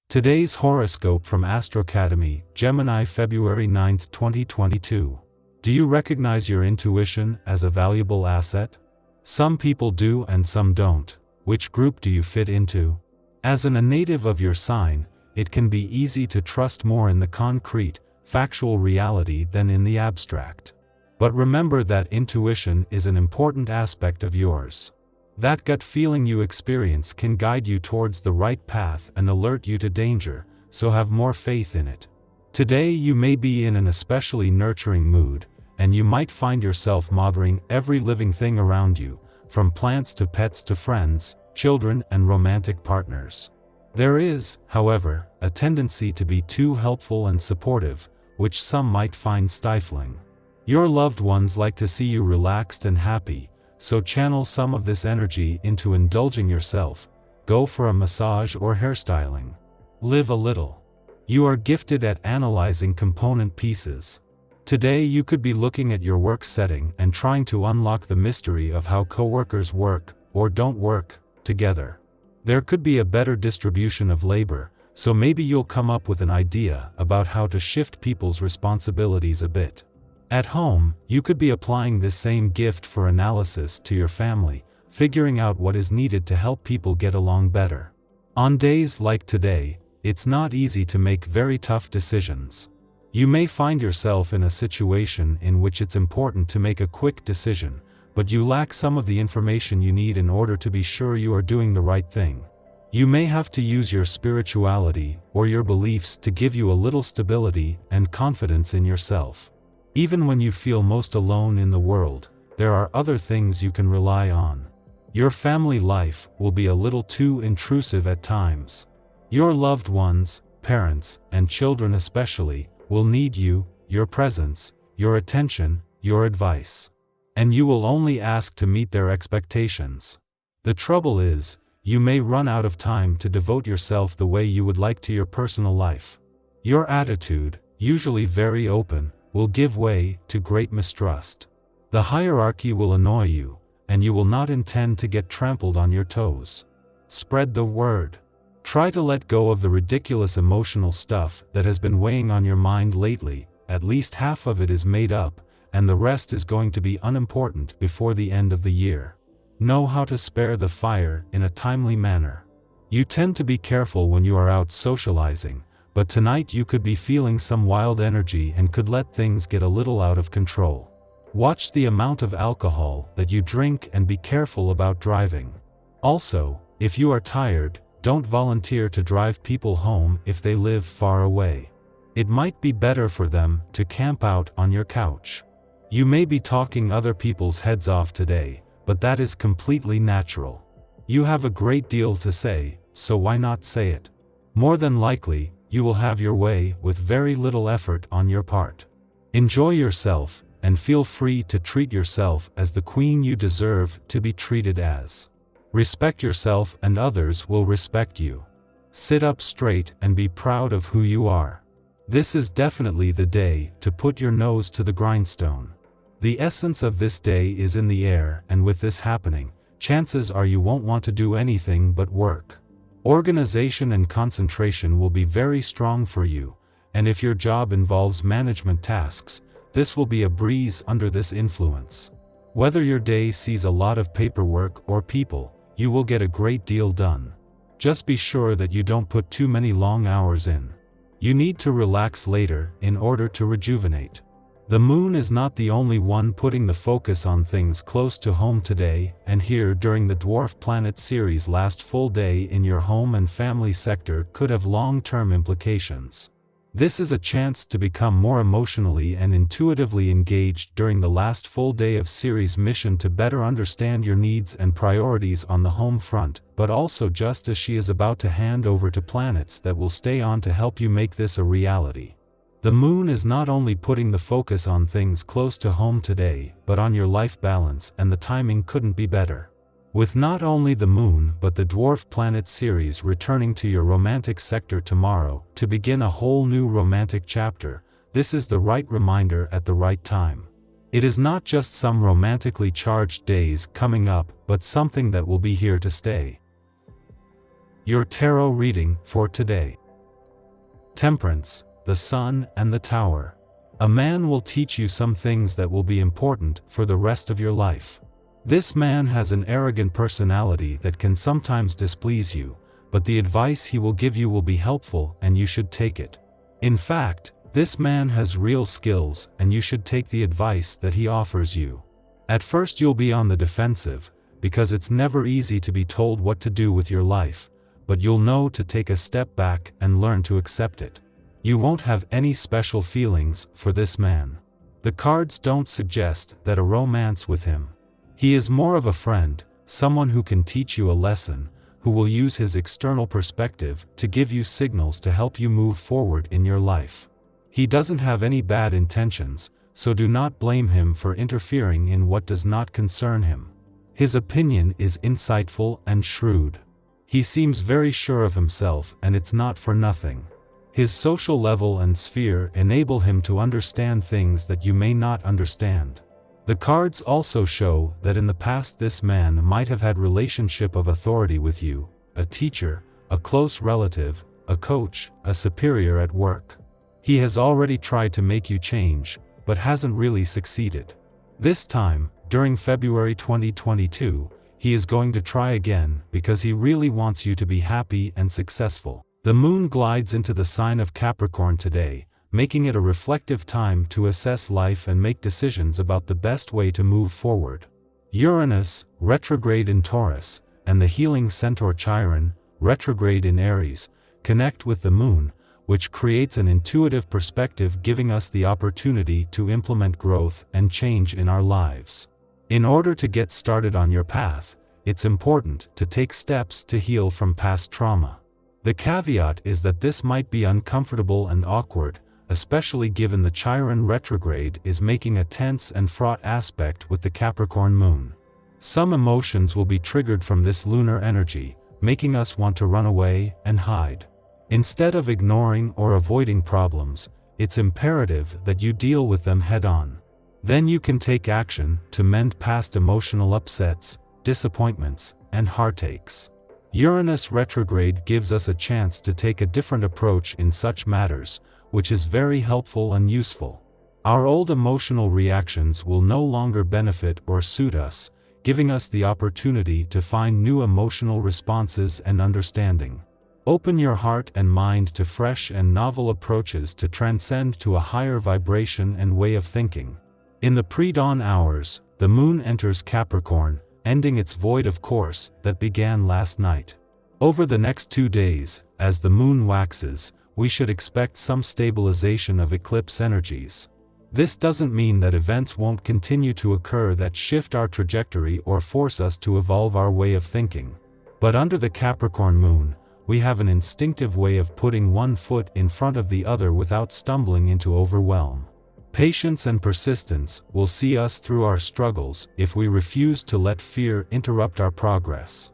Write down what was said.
Today's horoscope from Astro Academy, Gemini, February 9, 2022. Do you recognize your intuition as a valuable asset? Some people do and some don't. Which group do you fit into? As a native of your sign, it can be easy to trust more in the concrete, factual reality than in the abstract. But remember that intuition is an important aspect of yours. That gut feeling you experience can guide you towards the right path and alert you to danger, so have more faith in it. Today you may be in an especially nurturing mood, and you might find yourself mothering every living thing around you, from plants to pets to friends, children and romantic partners. There is, however, a tendency to be too helpful and supportive, which some might find stifling. Your loved ones like to see you relaxed and happy, so channel some of this energy into indulging yourself. Go for a massage or hairstyling. Live a little. You are gifted at analyzing component pieces. Today you could be looking at your work setting and trying to unlock the mystery of how coworkers work, or don't work, together. There could be a better distribution of labor, so maybe you'll come up with an idea about how to shift people's responsibilities a bit. At home, you could be applying this same gift for analysis to your family, figuring out what is needed to help people get along better. On days like today, it's not easy to make very tough decisions. You may find yourself in a situation in which it's important to make a quick decision, but you lack some of the information you need in order to be sure you are doing the right thing. You may have to use your spirituality or your beliefs to give you a little stability and confidence in yourself. Even when you feel most alone in the world, there are other things you can rely on. Your family life will be a little too intrusive at times. Your loved ones, parents, and children especially, will need you, your presence, your attention, your advice. And you will only ask to meet their expectations. The trouble is, you may run out of time to devote yourself the way you would like to your personal life. Your attitude, usually very open, will give way to great mistrust. The hierarchy will annoy you, and you will not intend to get trampled on your toes. Spread the word. Try to let go of the ridiculous emotional stuff that has been weighing on your mind lately. At least half of it is made up, and the rest is going to be unimportant before the end of the year. Know how to spare the fire in a timely manner. You tend to be careful when you are out socializing, but tonight you could be feeling some wild energy and could let things get a little out of control. Watch the amount of alcohol that you drink and be careful about driving. Also, if you are tired, don't volunteer to drive people home if they live far away. It might be better for them to camp out on your couch. You may be talking other people's heads off today, but that is completely natural. You have a great deal to say, so why not say it? More than likely, you will have your way with very little effort on your part. Enjoy yourself, and feel free to treat yourself as the queen you deserve to be treated as. Respect yourself and others will respect you. Sit up straight and be proud of who you are. This is definitely the day to put your nose to the grindstone. The essence of this day is in the air, and with this happening, chances are you won't want to do anything but work. Organization and concentration will be very strong for you, and if your job involves management tasks, this will be a breeze under this influence. Whether your day sees a lot of paperwork or people, you will get a great deal done. Just be sure that you don't put too many long hours in. You need to relax later in order to rejuvenate. The moon is not the only one putting the focus on things close to home today and here during the dwarf planet series. Last full day in your home and family sector could have long-term implications. This is a chance to become more emotionally and intuitively engaged during the last full day of series mission to better understand your needs and priorities on the home front, but also just as she is about to hand over to planets that will stay on to help you make this a reality. The moon is not only putting the focus on things close to home today, but on your life balance, and the timing couldn't be better. With not only the moon but the dwarf planet series returning to your romantic sector tomorrow to begin a whole new romantic chapter, this is the right reminder at the right time. It is not just some romantically charged days coming up, but something that will be here to stay. Your tarot reading for today. Temperance, the Sun and the Tower. A man will teach you some things that will be important for the rest of your life. This man has an arrogant personality that can sometimes displease you, but the advice he will give you will be helpful and you should take it. In fact, this man has real skills and you should take the advice that he offers you. At first you'll be on the defensive, because it's never easy to be told what to do with your life, but you'll know to take a step back and learn to accept it. You won't have any special feelings for this man. The cards don't suggest that a romance with him. He is more of a friend, someone who can teach you a lesson, who will use his external perspective to give you signals to help you move forward in your life. He doesn't have any bad intentions, so do not blame him for interfering in what does not concern him. His opinion is insightful and shrewd. He seems very sure of himself and it's not for nothing. His social level and sphere enable him to understand things that you may not understand. The cards also show that in the past this man might have had relationship of authority with you, a teacher, a close relative, a coach, a superior at work. He has already tried to make you change, but hasn't really succeeded. This time, during February 2022, he is going to try again because he really wants you to be happy and successful. The moon glides into the sign of Capricorn today, making it a reflective time to assess life and make decisions about the best way to move forward. Uranus, retrograde in Taurus, and the healing centaur Chiron, retrograde in Aries, connect with the moon, which creates an intuitive perspective giving us the opportunity to implement growth and change in our lives. In order to get started on your path, it's important to take steps to heal from past trauma. The caveat is that this might be uncomfortable and awkward, especially given the Chiron retrograde is making a tense and fraught aspect with the Capricorn moon. Some emotions will be triggered from this lunar energy, making us want to run away and hide. Instead of ignoring or avoiding problems, it's imperative that you deal with them head-on. Then you can take action to mend past emotional upsets, disappointments, and heartaches. Uranus retrograde gives us a chance to take a different approach in such matters, which is very helpful and useful. Our old emotional reactions will no longer benefit or suit us, giving us the opportunity to find new emotional responses and understanding. Open your heart and mind to fresh and novel approaches to transcend to a higher vibration and way of thinking. In the pre-dawn hours, the moon enters Capricorn, ending its void of course that began last night. Over the next 2 days, as the moon waxes, we should expect some stabilization of eclipse energies. This doesn't mean that events won't continue to occur that shift our trajectory or force us to evolve our way of thinking. But under the Capricorn moon, we have an instinctive way of putting one foot in front of the other without stumbling into overwhelm. Patience and persistence will see us through our struggles if we refuse to let fear interrupt our progress.